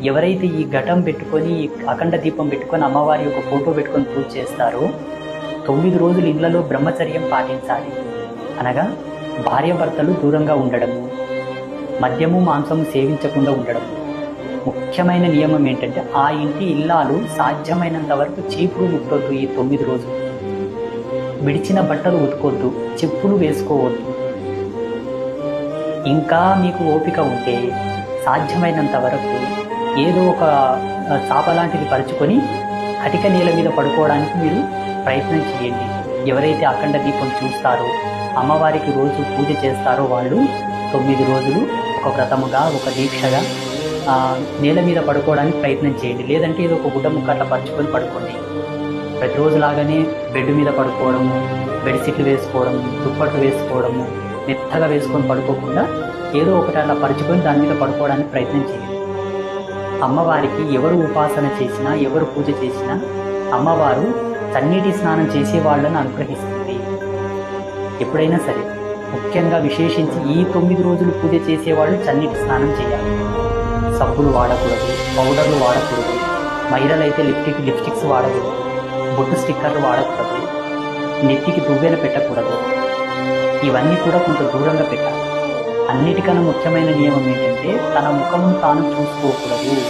ఎవరైతే ఈ ఘటం పెట్టుకొని ఈ అఖండ దీపం పెట్టుకొని అమ్మవారి యొక్క ఫోటో పెట్టుకొని పూజ చేస్తారో 9 రోజులు ఇళ్లలో బ్రహ్మచర్యం పాటించాలి. అనగా భార్యాభర్తలు దూరంగా ఉండడము, మద్యము మాంసము సేవించకుండా ఉండడం. ముఖ్యమైన నియమం ఏంటంటే ఆ ఇంటి ఇల్లాలు సాధ్యమైనంత వరకు చీపురు ముట్టొద్దు. ఈ 9 రోజులు విడిచిన బట్టలు ఉతుకొద్దు, చెప్పులు వేసుకోవద్దు. ఇంకా మీకు ఓపిక ఉంటే సాధ్యమైనంత వరకు ఏదో ఒక చాప లాంటిది పరుచుకొని కటిక నేల మీద పడుకోవడానికి మీరు ప్రయత్నం చేయండి. ఎవరైతే అఖండ దీపం చూస్తారో, అమ్మవారికి రోజు పూజ చేస్తారో వాళ్ళు 9 రోజులు ఒక వ్రతముగా, ఒక దీక్షగా నేల మీద పడుకోవడానికి ప్రయత్నం చేయండి. లేదంటే ఏదో ఒక గుడ్డ ముక్క అట్లా పరుచుకొని పడుకోండి. ప్రతిరోజులాగానే బెడ్ మీద పడుకోవడము, బెడ్షీట్లు వేసుకోవడము, దుప్పట్లు వేసుకోవడము, మెత్తగా వేసుకొని పడుకోకుండా ఏదో ఒకటి అలా పరుచుకొని దాని మీద పడుకోవడానికి ప్రయత్నం చేయండి. అమ్మవారికి ఎవరు ఉపాసన చేసినా, ఎవరు పూజ చేసినా అమ్మవారు చన్నీటి స్నానం చేసే వాళ్ళని అనుగ్రహిస్తుంది. ఎప్పుడైనా సరే, ముఖ్యంగా విశేషించి ఈ 9 రోజులు పూజ చేసేవాళ్ళు చన్నీటి స్నానం చేయాలి. సబ్బులు వాడకూడదు, పౌడర్లు వాడకూడదు, మహిళలైతే లిప్స్టిక్స్ వాడకూడదు, బొట్టు స్టిక్కర్లు వాడకూడదు, నెత్తికి దువ్వెన పెట్టకూడదు. ఇవన్నీ కూడా కొంత దూరంగా పెట్టాలి. అన్నిటికన్నా ముఖ్యమైన నియమం ఏంటంటే తన ముఖమును తాను చూసుకోకూడదు.